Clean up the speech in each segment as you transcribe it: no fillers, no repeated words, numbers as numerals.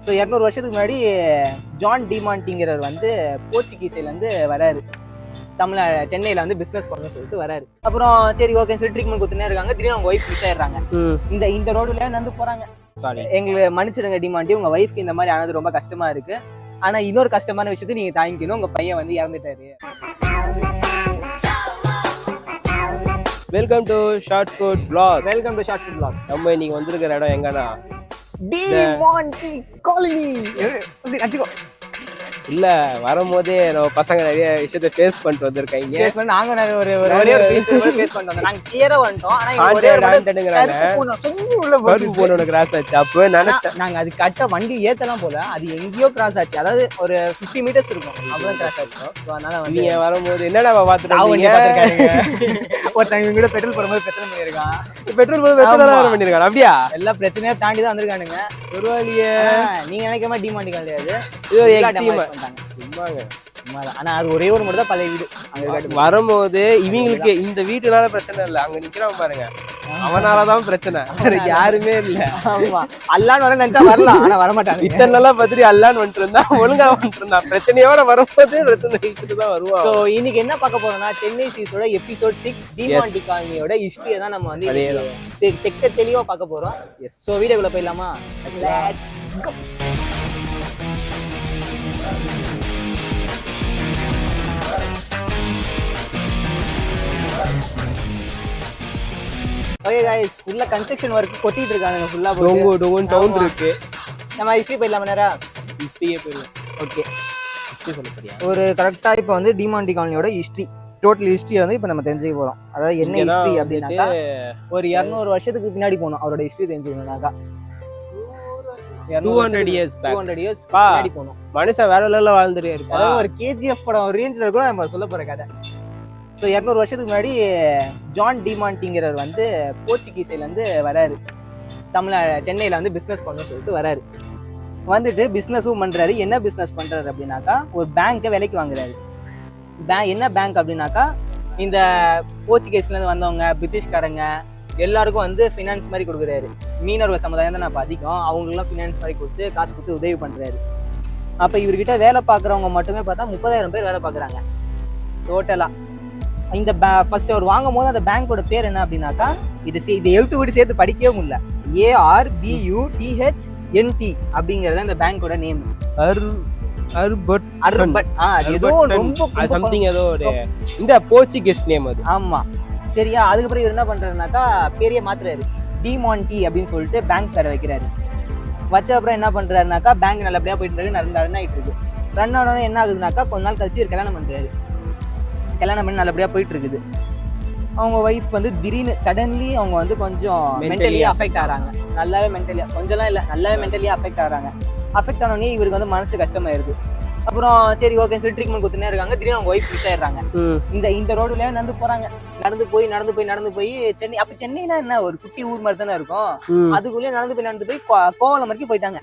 So 200 வருஷத்துக்கு முன்னாடி John டிமாண்டிங்கிறவர் வந்து போர்ச்சுகீஸ்லேருந்து வராரு. சென்னையில வந்து பிசினஸ் பண்ணணும்னு சொல்லிட்டு வராரு. அப்புறம் சரி ஓகேன்னு சொல்லி ட்ரீட்மெண்ட் கொடுத்துனே இருக்காங்க. திடீர்னு அவங்க ஒய்ஃப் மிஸ் ஆயிடுறாங்க. இந்த ரோடுல நடந்து போறாங்க. எங்களுக்கு மன்னிச்சிடுங்க டிமாண்டி, உங்க ஒய்ஃப்க்கு இந்த மாதிரி ஆனது ரொம்ப கஷ்டமா இருக்கு. ஆனா இன்னொரு கஷ்டமான விஷயத்தை நீங்க தாங்கிக்கணும், உங்க பையன் வந்து இறந்துட்டாரு. Welcome to short food vlog. Welcome to short food vlog. நம்ம இன்னைக்கு வந்திருக்கிற இடம் எங்கன்னா டிமாண்டி காலனி. இல்ல வரும்போதே நம்ம பசங்க நிறைய விஷயத்தை ஃபேஸ் பண்ணிட்டு வந்திருக்காங்க. நாங்க ஒரு ஃபேஸ் பண்ணிட்டு வந்தோம். நாங்க கிளியரா வந்துட்டோம். ஆனா ஒரே போனோட கிராஸ் ஆச்சு. அப்போ நினைச்சேன் நாங்க அது கட்ட வண்டி ஏத்தலாம் போல, அது எங்கேயோ கிராஸ் ஆச்சு. அதாவது ஒரு 50 மீட்டர்ஸ் இருக்கும், அவ்வளவு கிராஸ் ஆச்சு. அதனால வந்து நீங்க வரும்போது என்னடா பாத்துட்டு ஒருத்தங்க கூட பெட்ரோல் போடும்போது பிரச்சனை பண்ணிருக்கான். பெட்ரோல் போது பண்ணிருக்காங்க. அப்படியா? எல்லா பிரச்சனையா தாண்டி தான் வந்திருக்கானுங்க. ஒரு வழியே நீங்க நினைக்கிற மாதிரி டிமாண்டி கிடையாது. இது ஒரு எக்ஸ்ட்ரீம் சும்மாங்க. ஆனா அது ஒரே ஒரு மட்டும் தான் பழைய வீடு. வரும்போது இவங்களுக்கு இந்த வீட்டுனால பிரச்சனை இல்ல, அங்க நிக்கிறான் பாருங்க, அவனாலதான் பிரச்சனை, யாருமே இல்ல. ஆமா, அல்லான்னு வர நினைச்சா வரலாம், ஆனா வரமாட்டாங்க. இத்தனை நாளா பத்திரி அல்லான்னு வந்துட்டு இருந்தா, ஒழுங்கா வந்துட்டு இருந்தா, பிரச்சனையோட வரும்போது பிரச்சனை தான் வருவான். சோ இன்னைக்கு என்ன பார்க்க போறோம்னா, சென்னை சீஸோட எபிசோட் 6 டிமாண்டி காலனியோட ஹிஸ்டரியை தான் நம்ம வந்து தெளிவா பார்க்க போறோம். சோ வீடியோக்குள்ள போயிடலாமா? Let's go. ஓகே गाइस, ஃபுல்லா கன்ஸ்ட்ரக்ஷன் வர்க் கொட்டிட்டு இருக்காங்க. ஃபுல்லா டொங்கு சவுண்ட் இருக்கு. நம்ம ஹிஸ்டரி போயிடலாம். நேரா ஹிஸ்டரியே போயிடலாம். ஓகே, ஹிஸ்டரி சொல்ல போறியா? ஒரு கரெக்டா இப்போ வந்து டிமாண்டி காலனியோட ஹிஸ்டரி, டோட்டல் ஹிஸ்டரி வந்து இப்போ நம்ம தெரிஞ்சுக்க போறோம். அதாவது என்ன ஹிஸ்டரி அப்படின்னாக்கா, ஒரு 200 வருஷத்துக்கு பின்னாடி போனோம். அவரோட ஹிஸ்டரி தெரிஞ்சுக்கணும்னாக்கா 200 years பின்னாடி போனோம். மனுஷன் வேற லெவல்ல வாழ்ந்துட்டே இருப்பான். அதாவது ஒரு KGF படம் ஒரு ரேஞ்சில் கூட நம்ம சொல்ல போற கதை. ஸோ 200 வருஷத்துக்கு முன்னாடி ஜான் டிமாண்டிங்கிறவர் வந்து போர்ச்சுகீஸ்லேருந்து வராரு. சென்னையில் வந்து பிஸ்னஸ் பண்ணணும்னு சொல்லிட்டு வராரு. வந்துட்டு பிஸ்னஸும் பண்ணுறாரு. என்ன பிஸ்னஸ் பண்ணுறாரு அப்படின்னாக்கா, ஒரு பேங்க்கை விலைக்கு வாங்குறாரு. என்ன பேங்க் அப்படின்னாக்கா, இந்த போர்ச்சுகீஸ்லேருந்து வந்தவங்க, பிரிட்டிஷ்காரங்க எல்லாருக்கும் வந்து ஃபினான்ஸ் மாதிரி கொடுக்குறாரு. மீனவர்கள் சமுதாயம் தான் நம்ம அதிகம், அவங்களுக்குலாம் ஃபினான்ஸ் மாதிரி கொடுத்து காசு கொடுத்து உதவி பண்ணுறாரு. அப்போ இவர்கிட்ட வேலை பார்க்குறவங்க மட்டுமே பார்த்தா 30,000 பேர் வேலை பார்க்குறாங்க டோட்டலாக. இந்த ஃபர்ஸ்ட் அவர் வாங்கும் போது அந்த பேங்கோட பேர் என்ன அப்படின்னாக்கா, இது எழுத்து கூட சேர்த்து படிக்கவே முடியல, ARBUTHNT அப்படிங்கறது இந்த பேங்கோட நேம். ஏதோ இந்த போர்ச்சுகீஸ் நேம் அது. ஆமா, சரியா. அதுக்கப்புறம் இவர் என்ன பண்றாருனாக்கா, பெரிய மாத்துறாரு, டிமாண்டி அப்படின்னு சொல்லிட்டு பேங்க் பேரை வைக்கிறாரு. வச்ச அப்புறம் என்ன பண்றாருனாக்கா, பேங்க் நல்லபடியா போயிட்டு இருக்கு, ரன் ஆயிட்டு இருக்கு. ரன் ஆனோட என்ன ஆகுதுனாக்கா, கொஞ்ச நாள் கழிச்சு இவர் கல்யாணம் பண்றாரு. கல்யாணம் பண்ணி நல்லபடியாக போயிட்டு இருக்குது. அவங்க ஒய்ஃப் வந்து திடீர்னு சடன்லி அவங்க வந்து கொஞ்சம் மென்டலி அஃபெக்ட் ஆகிறாங்க. நல்லாவே மென்டலியாக, கொஞ்சம்லாம் இல்லை, நல்லாவே மென்டலியாக அஃபெக்ட் ஆகிறாங்க. அஃபெக்ட் ஆனோடனே இவருக்கு வந்து மனசு கஷ்டமாயிருது. அப்புறம் சரி ஓகேன்னு சொல்லி ட்ரீட்மெண்ட் கொடுத்துனே இருக்காங்க. திடீர்னு அவங்க ஒய்ஃப் மிஸ் ஆயிடுறாங்க. இந்த ரோடுல நடந்து போறாங்க. நடந்து போய் சென்னை. அப்ப சென்னைனா என்ன, ஒரு குட்டி ஊர் மாதிரி தானே இருக்கும். அதுக்குள்ளேயே நடந்து போய் கோவலம் வரைக்கும் போயிட்டாங்க.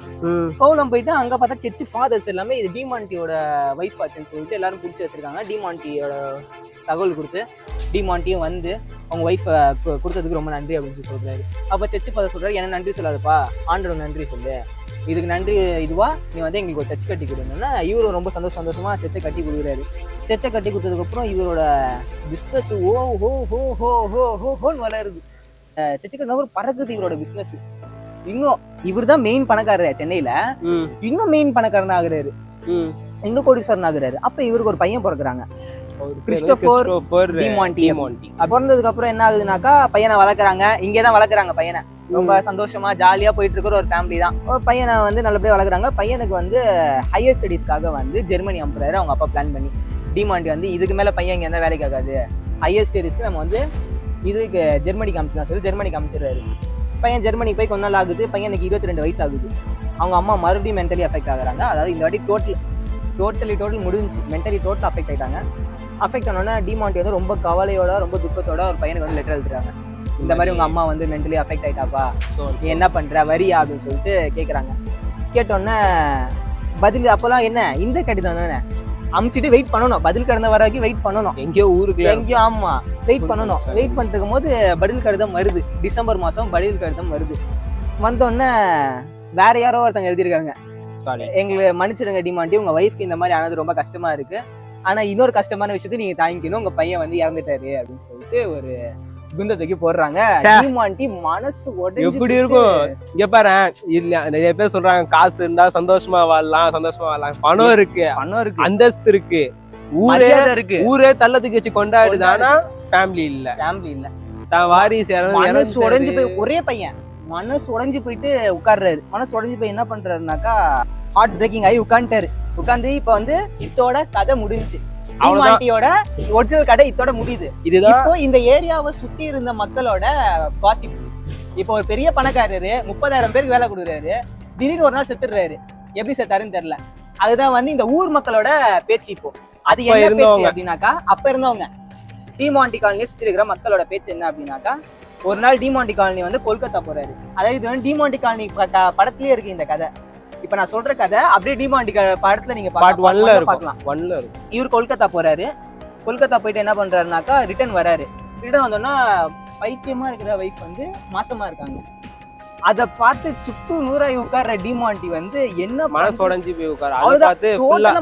கோவலம் போயிட்டு அங்க பார்த்தா சர்ச் ஃபாதர்ஸ் எல்லாமே இது டிமாண்டியோட ஒய்ஃப் ஆச்சுன்னு சொல்லிட்டு எல்லாரும் பிடிச்சி வச்சிருக்காங்க. டிமாண்டியோட தகவல் கொடுத்து டிமாண்டியும் வந்து அவங்க ஒய்ஃப் கொடுத்ததுக்கு ரொம்ப நன்றி அப்படின்னு சொல்லி சொல்றாரு. அப்ப சர்ச் ஃபாதர் சொல்றாரு, என்ன நன்றி சொல்லாதப்பா, ஆண்டவர் நன்றி சொல்லு, இதுக்கு நன்றி இதுவா நீ வந்து எங்களுக்கு ஒரு சர்ச் கட்டி கொடுங்கன்னா, இவரும் ரொம்ப சந்தோஷமா சர்ச்சை கட்டி கொடுக்குறாரு. சர்ச்சை கட்டி கொடுத்ததுக்கு அப்புறம் இவரோட பிஸ்னஸ் ஹோன்னு வளருது. சர்ச்சை கட்டின பறக்குது இவரோட பிஸ்னஸ். இன்னும் இவர் தான் மெயின் பணக்காரர் சென்னையில, இன்னும் மெயின் பணக்காரன் ஆகுறாரு, இன்னும் கோடீஸ்வரன் ஆகுறாரு. அப்ப இவருக்கு ஒரு பையன் பிறக்குறாங்க, கிறிஸ்டோபர் டிமாண்டி. பிறந்ததுக்கு அப்புறம் என்ன ஆகுதுனாக்கா, பையனை வளர்க்குறாங்க. இங்கேதான் வளர்க்குறாங்க பையனை. ரொம்ப சந்தோஷமா ஜாலியா போயிட்டு இருக்கிற ஒரு ஃபேமிலி தான். பையனை வந்து நல்லபடியா வளர்க்குறாங்க. பையனுக்கு வந்து ஹையர் ஸ்டடீஸ்க்காக வந்து ஜெர்மனி அனுப்புறாரு அவங்க அப்பா பிளான் பண்ணி. டிமாண்டி வந்து இதுக்கு மேல பையன் இங்க எந்த வேலைக்கு ஆகாது, ஹையர் ஸ்டடீஸ்க்கு நம்ம வந்து இதுக்கு ஜெர்மனிக்கு அனுப்பிச்சிடலாம் சொல்லி ஜெர்மனிக்கு அனுப்பிச்சிடுறாரு. பையன் ஜெர்மனிக்கு போய் கொஞ்ச நாள் ஆகுது. பையனுக்கு 22 வயசு ஆகுது. அவங்க அம்மா மறுபடியும் மென்டலி அஃபெக்ட் ஆகுறாங்க. அதாவது இந்த வாட்டி டோட்டல் முடிஞ்சு மென்டலி டோட்டல் அஃபெக்ட் ஆயிட்டாங்க. அஃபெக்ட் ஆனோன்னா டிமாண்டி வந்து ரொம்ப கவலையோட, ரொம்ப துக்கத்தோட ஒரு பையனுக்கு வந்து லெட்டர் எழுதுறாங்க. இந்த மாதிரி உங்க அம்மா வந்து மென்டலி அஃபெக்ட் ஆயிட்டாப்பா, நீ என்ன பண்ற, வரியா அப்படின்னு சொல்லிட்டு கேட்குறாங்க. கேட்டோன்னே பதில் அப்போல்லாம் என்ன, இந்த கடிதம் தானே அமுச்சிட்டு வெயிட் பண்ணணும், பதில் கடிதம் வர வரைக்கும் வெயிட் பண்ணணும். எங்கேயோ ஊருக்கு எங்கேயோ, ஆமா வெயிட் பண்ணணும். வெயிட் பண்ணிட்டு இருக்கும் போது பதில் கடிதம் வருது. டிசம்பர் மாதம் பதில் கடிதம் வருது. வந்தோடனே வேற யாரோ ஒருத்தங்க எழுதியிருக்காங்க, சாரி, எங்களை மன்னிச்சிடுங்க டிமாண்டி, உங்க ஒய்ஃப்க்கு இந்த மாதிரி ஆனது ரொம்ப கஷ்டமா இருக்கு. ஆனா இன்னொரு கஷ்டமான விஷயத்தை நீங்க தாங்கிக்கணும், உங்க பையன் வந்து இறந்துட்டாரு அப்படின்னு சொல்லிட்டு ஒரு குந்தத்துக்கு போடுறாங்க. டிமாண்டி மனசு உடைஞ்சு எப்படி இருக்கும் இங்க பாரு. இல்ல நிறைய பேர் சொல்றாங்க காசு இருந்தா சந்தோஷமா வாழலாம், பணம் இருக்கு, அந்தஸ்து இருக்கு, ஊரே தள்ளத்துக்கு வச்சு கொண்டாடுது. ஆனா ஃபேமிலி இல்ல, தான் வாரிசு மனசு உடைஞ்சு போய் ஒரே பையன் மனசு உடைஞ்சு போயிட்டு உட்கார்றாரு. மனசு உடைஞ்சு போய் என்ன பண்றாருனாக்கா ஹார்ட் பிரேக்கிங் ஆகி உட்கார்ந்து இப்ப வந்து இதோட கதை முடிஞ்சுச்சு. டிமாண்டியோட ஒரிஜினல் கதை இதோட முடியுது. இப்போ இந்த ஏரியாவை சுத்தி இருந்த மக்களோட காசிப்ஸ். இப்போ ஒரு பெரிய பணக்காரரு 30,000 பேருக்கு வேலை கொடுக்குறாரு, திடீர்னு ஒரு நாள் செத்துடுறாரு. எப்படி செத்தாருன்னு தெரியல. அதுதான் வந்து இந்த ஊர் மக்களோட பேச்சு. இப்போ அது என்ன பேச்சு அப்படின்னாக்கா, அப்ப இருந்தவங்க டிமாண்டி காலனியை சுத்தி இருக்கிற மக்களோட பேச்சு என்ன அப்படின்னாக்கா, ஒரு நாள் டிமாண்டி காலனி வந்து கொல்கத்தா போறாரு. அதாவது இது வந்து டிமாண்டி காலனி படத்துலயே இருக்கு இந்த கதை. இப்ப நான் சொல்ற கதை அப்படியே டிமாண்டி படத்துல நீங்க பார்க்கலாம். இவர் கொல்கத்தா போறாரு. கொல்கத்தா போயிட்டு என்ன பண்றாருனாக்கா ரிட்டர்ன் வராரு. ரிட்டர்ன் வந்தோம்னா பைத்தியமா இருக்கிற வைஃப் வந்து மாசமா இருக்காங்க. அத பார்த்து சுக்கு நூறாய் உட்கார்ற டிமாண்டி வந்து என்ன மனசு உடைஞ்சு போய் உட்கார.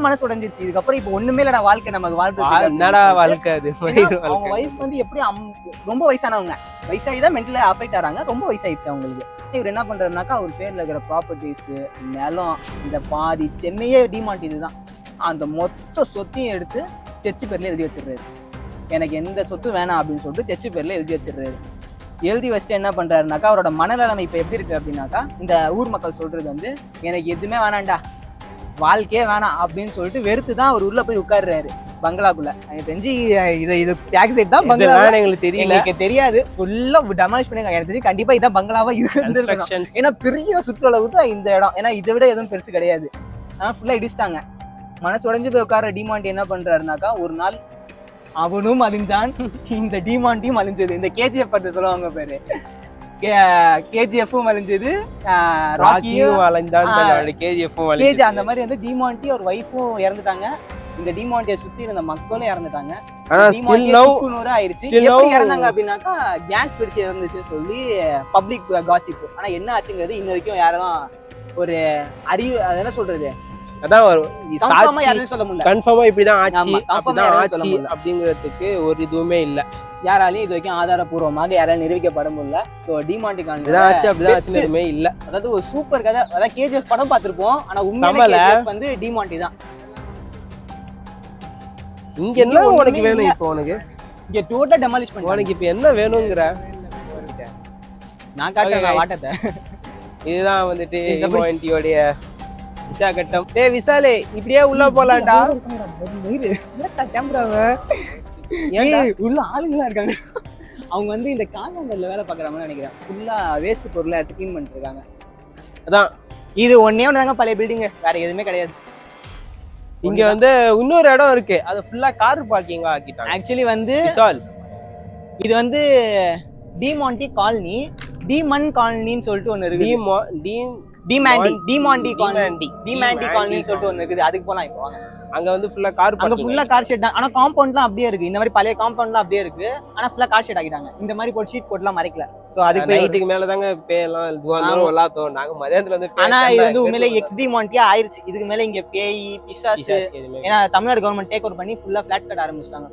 மனசு உடைஞ்சிருச்சு. இதுக்கப்புறம் இப்ப ஒண்ணுமே இல்லடா வாழ்க்கை, நமக்கு வாழ்க்கை அது. அவங்க வைஃப் வந்து எப்படி ரொம்ப வயசானவங்க, வயசாகிதான் மென்டலா அஃபெக்ட் ஆறாங்க, ரொம்ப வயசாயிடுச்சு அவங்களுக்கு. இவர் என்ன பண்றாருனாக்கா அவர் பேர்ல இருக்கிற ப்ராப்பர்ட்டிஸ், நிலம், இந்த பாதி சென்னையே டிமாண்டி இதுதான். அந்த மொத்த சொத்தையும் எடுத்து செச்சு பேர்ல எழுதி வச்சிடுறாரு. எனக்கு எந்த சொத்து வேணாம் அப்படின்னு சொல்லிட்டு செச்சு பேர்ல எழுதி வச்சிடுறாரு. எழுதி வச்சுட்டு என்ன பண்றாருனாக்கா அவரோட மனநிலைமை இப்ப எப்படி இருக்கு அப்படின்னாக்கா, இந்த ஊர் மக்கள் சொல்றது வந்து எனக்கு எதுவுமே வேணாண்டா, வாழ்க்கையே வேணாம் அப்படின்னு சொல்லிட்டு வெறுத்து தான் அவர் உள்ள போய் உட்கார்றாரு பங்களாக்குள்ள. எனக்கு தெரிஞ்சு இது டேக்ஸ் சைட் தான் பங்களா, எங்களுக்கு தெரியாது. ஃபுல்லா டெமாலிஷ் பண்ணி எனக்கு தெரிஞ்சு கண்டிப்பா இதான் பங்களாவா இருக்கு. ஏன்னா பெரிய சுற்றுலவு தான் இந்த இடம். ஏன்னா இதை விட எதுவும் பெருசு கிடையாது. ஆனா ஃபுல்லா இடிச்சிட்டாங்க. மனசு உடைஞ்சு போய் உட்கார டிமாண்டி என்ன பண்றாருனாக்கா, ஒரு நாள் அவனும் அழிஞ்சான், இந்த டிமாண்டியும் அழிஞ்சது. இந்த கேஜிஎஃப் பத்தி சொல்லுவாங்க பேரு, கேஜிஎஃப்பும் அழிஞ்சது, ராக்கியும் அழிஞ்சான், அந்த மாதிரி வந்து டிமாண்டி ஒரு வைஃபும் இறந்துட்டாங்க. இந்த டிமாண்டியை சுத்தி இருந்த மக்களும் இறந்துட்டாங்க. ஆயிடுச்சு. எப்படி இறந்தாங்க அப்படின்னாக்கா கேஸ் வெடிச்சு இறந்துச்சுன்னு சொல்லி பப்ளிக் காசிப். ஆனா என்ன ஆச்சுங்கிறது இன்ன வரைக்கும் யாரும் ஒரு அறிவு, அது என்ன சொல்றது, கன்ஃபார்மா இப்படிதான் ஆச்சு அப்படிங்கிறதுக்கு ஒரு இதுவுமே இல்ல. யாராலையும் இது வரைக்கும் ஆதாரப்பூர்வமாக யாராலும் நிரூபிக்கப்பட முடியல. சோ டிமாண்டி காலனி எதுவுமே இல்ல. அதாவது ஒரு சூப்பர் கதை. அதாவது கேஜிஎஃப் படம் பார்த்திருப்போம், ஆனா உண்மையில வந்து டிமாண்டி தான். இங்க என்ன உனக்கு வேணும்? இப்போ உனக்கு இங்க டோட்டல் டெமாலிஷ் பண்ணி உனக்கு இப்ப என்ன வேணும்ங்கற நான் காட்டுறேன் வாட்டத்தை. இதுதான் வந்துட்டு டிமாண்டியோட கட்டம். டேய் விசாலே, இப்படியே உள்ள போலாம்டா. உள்ள ஆளுங்களா இருக்காங்க. அவங்க வந்து இந்த காலங்கள்ல வேலை பாக்குறாங்கன்னு நினைக்கிறேன். ஃபுல்லா வேஸ்ட் பொருளை எடுத்து கிளீன் பண்ணிட்டு இருக்காங்க. அதான் இது ஒன்னே ஒண்ணு பழைய பில்டிங், வேற எதுவுமே கிடையாது. இங்க வந்து இன்னொரு இடம் இருக்கு, அது ஃபுல்லா கார் பார்க்கிங்கா ஆக்கிட்டாங்க. ஆக்சுவலி வந்து இது வந்து டிமாண்டி காலனி, டிமன் காலனின்னு சொல்லிட்டு ஒண்ணு இருக்கு. டிமாண்டி காலனின்னு சொல்லிட்டு ஒண்ணு இருக்குது. அதுக்கு போலாம். இப்போ அங்க வந்து ஃபுல்லா கார், அங்க ஃபுல்லா கார் ஷெட் தான். ஆனா காம்பவுண்ட்லாம் அப்படியே இருக்கு. இந்த மாதிரி பழைய காம்பவுண்ட்லாம் அப்படியே இருக்கு. ஆனா ஃபுல்லா கார் ஷெட் ஆக்கிட்டாங்க. இந்த மாதிரி போட்டு ஷீட் போட்டுலாம் மறைக்கல. சோ அதுக்கு நைட்டுக்கு மேல தாங்க பேயெல்லாம் இதுவாங்க எல்லாத்தோம். நாங்க மதியானத்துல வந்து ஆனா இது வந்து உண்மையிலே எக்ஸ் டிமாண்டியா ஆயிருச்சு. இதுக்கு மேல இங்க பேய் பிசாசு, ஏன்னா தமிழ்நாடு கவர்மெண்ட் டேக் ஓவர் பண்ணி ஃபுல்லா ஃபிளாட்ஸ் கட்ட ஆரம்பிச்சிட்டாங்க.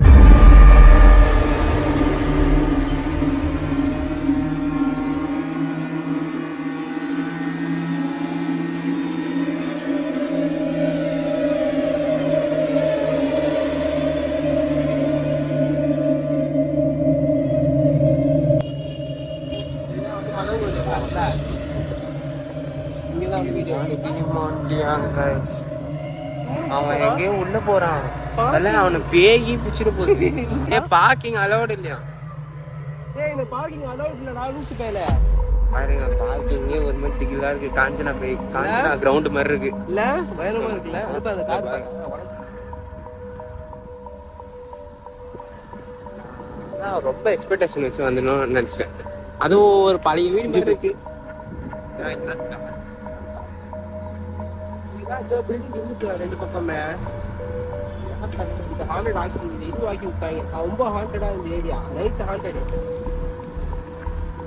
அவன் எங்கேயும் உள்ள போறான். அதெல்லாம் அவனை பேகி பிடிச்சிட்டு போகுது. பார்க்கிங் அலௌட் இல்லையா? இந்த பார்க்கிங் அலௌட் இல்லடா லூசு பேல. பாருங்க பார்க்கிங்கே ஒரு மாதிரி டிகிலா இருக்கு. காஞ்சனா கிரவுண்ட் மாதிரி இருக்கு. இல்ல பயங்கரமா இருக்குல்ல. அப்ப அந்த கார் நான் ரொம்ப எக்ஸ்பெக்டேஷன் வச்சு வந்துடணும்னு நினைச்சிட்டேன். அதுவும் ஒரு பழைய வீடு மாதிரி இருக்கு. ரெண்டு பக்கமே ஆக்கி விட்டாங்க. ரொம்ப ஹாண்டடா இந்த ஏரியா, லைட் ஹாண்டட்.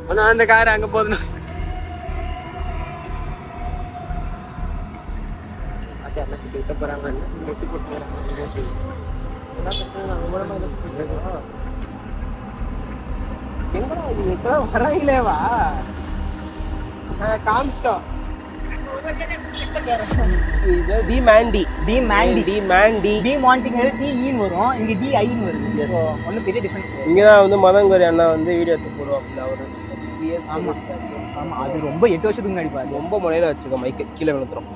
ஆனா அந்த கார் அங்க போதும். யாராச்சும் கேட்க போறாங்க நெட்டு போட்டு போறாங்க என்ன பிரச்சனை அவங்க மூலமா எங்கடா இது இப்பதான் வராங்களேவா காமிச்சிட்டோம் இது டி மேண்டி டி மேண்டி டி மேண்டி டி மாண்டிங்கிறது டி ஈன்னு வரும், இங்க டி ஐன்னு வருது. ஸோ ஒன்றும் பெரிய டிஃபரன்ஸ். இங்கதான் வந்து மதங்கோரி அண்ணா வந்து வீடியோ எடுத்து போடுவாப்புல அவரு. ஆமா ஆமா, அது ரொம்ப 8 வருஷத்துக்கு முன்னாடி பாரு. ரொம்ப முனையில வச்சிருக்கோம் மைக்கு, கீழே விழுந்துரும்.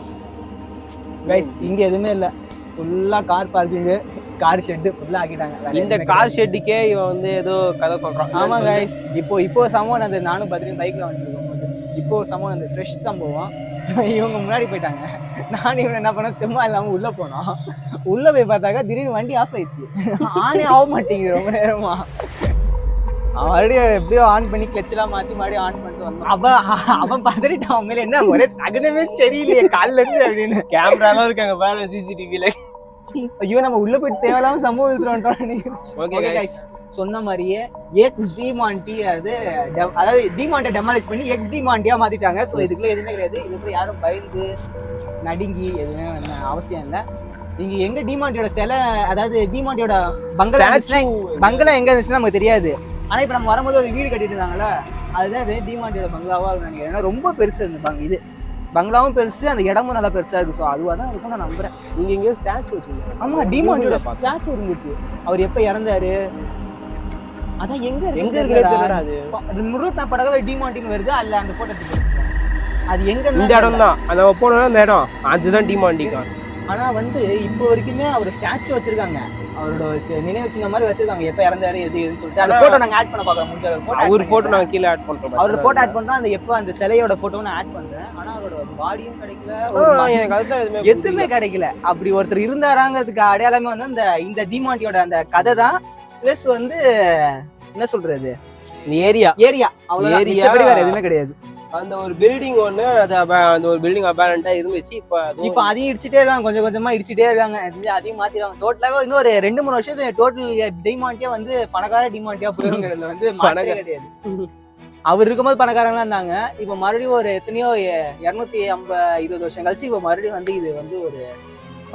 கைஸ் இங்க எதுவுமே இல்லை, ஃபுல்லா கார் பார்க்கிங்கு, கார் ஷெட்டு ஃபுல்லா ஆக்கிட்டாங்க. இந்த கார் ஷெட்டுக்கே இவன் வந்து ஏதோ கதை சொல்றான். ஆமா கைஸ், இப்போ சம்பவம் அந்த நானும் பத்திரிக்கை பைக்ல வந்துருக்கும் போது இப்போ சம்பவம் அந்த ஃப்ரெஷ் சம்பவம். இவங்க முன்னாடி போயிட்டாங்க, நானும் இவன் என்ன பண்ண சும்மா இல்லாம உள்ள போனோம். உள்ள போய் பார்த்தாக்கா திடீர்னு வண்டி ஆஃப் ஆயிடுச்சு. ஆனே ஆக மாட்டேங்குது ரொம்ப நேரமா. மறுபடியும் எப்படியோ ஆன் பண்ணி கிளச்செல்லாம் மாத்தி மறுபடியும் ஆன் பண்ணிட்டு வந்தான். அவன் பதறிட்டான், அவன் மேல என்ன ஒரே சகனமே சரியில்லையே காலில இருந்து அப்படின்னு. கேமராலாம் இருக்காங்க பாரு சிசிடிவில. ஐயோ நம்ம உள்ள போயிட்டு தேவையில்லாம சம்பவம் எடுத்துட்டு. ஓகே கைஸ், சொன்ன மாதிரியே எக்ஸ் டிமாண்டி அதாவது டிமாண்டை டெமாலிஷ் பண்ணி எக்ஸ் டிமாண்டியா மாத்திட்டாங்க. ஸோ இதுக்குள்ள எதுவுமே கிடையாது, இதுக்குள்ள யாரும் பயந்து நடுங்கி எதுவுமே அவசியம் இல்லை. நீங்க எங்க டிமாண்டியோட சிலை, அதாவது டிமாண்டியோட பங்களா எங்க இருந்துச்சுன்னா நமக்கு தெரியாது. ஆனா இப்ப நம்ம வரும்போது ஒரு வீடு கட்டிட்டு இருந்தாங்கல்ல, அதுதான் டிமாண்டியோட பங்களாவா இருக்கும் நினைக்கிறேன். ஏன்னா ரொம்ப பெருசு இருந்துப்பாங்க, இது பங்களாவும் பெருசு, அந்த இடமும் நல்லா பெருசா இருக்கு. ஸோ அதுவா தான் இருக்கும் நான் நம்புறேன். இங்க எங்கேயோ ஸ்டாச்சு வச்சிருக்காங்க. ஆமா, டிமாண்டியோட ஸ்டாச்சு இருந்துச்சு. அவர் எப்ப இறந்தாரு, அதான் எங்க இருக்கு ரூட் மேப் படவே டிமாண்டின்னு வருது. அல்ல அந்த போட்டோ எடுத்து அது எங்க இந்த இடம் தான், அந்த போனோம்னா இந்த இடம் அதுதான் டிமாண்டி. ஆனா வந்து இப்போ வரைக்குமே அவர் ஸ்டாச்சு வச்சிருக்காங்க, அவரோட நினைவு சின்ன மாதிரி வச்சிருக்காங்க. எப்ப இறந்தாரு எது எதுன்னு சொல்லிட்டு அந்த போட்டோ நாங்க ஆட் பண்ண பாக்குறோம். முடிஞ்ச ஒரு போட்டோ நாங்க கீழே ஆட் பண்றோம். அவரோட போட்டோ ஆட் பண்றோம், அந்த எப்ப அந்த சிலையோட போட்டோ நான் ஆட் பண்றேன். ஆனா அவரோட பாடியும் கிடைக்கல, எனக்கு அதுதான் எதுவுமே கிடைக்கல. அப்படி ஒருத்தர் இருந்தாராங்கிறதுக்கு அடையாளமே வந்து இந்த டிமாண்டியோட அந்த கதை தான். பிளஸ் வந்து என்ன சொல்றது, ஏரியா அவ்வளவு ஏரியா வேற எதுவுமே கிடையாது. அந்த ஒரு பில்டிங் ஒண்ணு, அது அந்த ஒரு பில்டிங் அபேரண்டா இருந்துச்சு. இப்ப அதையும் இடிச்சுட்டே இருக்காங்க, கொஞ்சம் கொஞ்சமா இடிச்சுட்டே இருக்காங்க, அதையும் மாத்திடுவாங்க. டோட்டலாவே இன்னும் ஒரு 2-3 வருஷத்துல டோட்டல் டிமாண்டியா வந்து பணக்கார டிமாண்டியா போயிருங்கிறதுல வந்து பணக்கார கிடையாது. அவர் இருக்கும்போது பணக்காரங்களா இருந்தாங்க. இப்ப மறுபடியும் ஒரு எத்தனையோ 250-20 வருஷம் கழிச்சு இப்ப மறுபடியும் வந்து இது வந்து ஒரு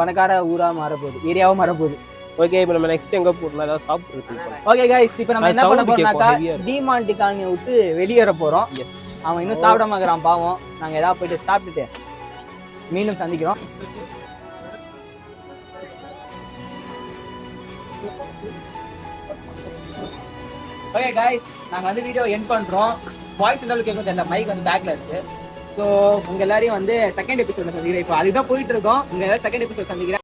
பணக்கார ஊரா மாறப்போகுது, ஏரியாவா மாறப்போகுது. ஓகே, இப்போ நம்ம நெக்ஸ்ட் எங்க போறோம், ஏதாவது சாப்பிடுறது. ஓகே கைஸ், இப்போ நம்ம என்ன பண்ண போறோம்னாக்கா டிமாண்டி காலனியை விட்டு வெளியேற போறோம். எஸ், அவன் இன்னும் சாப்பிடாம இருக்கிறான் பாவம். நாங்க ஏதாவது போயிட்டு சாப்பிட்டுட்டு மீண்டும் சந்திக்கிறோம். ஓகே கைஸ், நாங்க வந்து வீடியோ எண்ட் பண்றோம். வாய்ஸ் எந்த அளவுக்கு கேட்கும் தெரியல, மைக் வந்து பேக்ல இருக்கு. ஸோ உங்க எல்லாரையும் வந்து செகண்ட் எபிசோட்ல சந்திக்கிறேன். இப்போ அதுதான் போயிட்டு இருக்கோம். உங்க எல்லாரும் செகண்ட் எபிசோட் சந்திக்கிறேன்.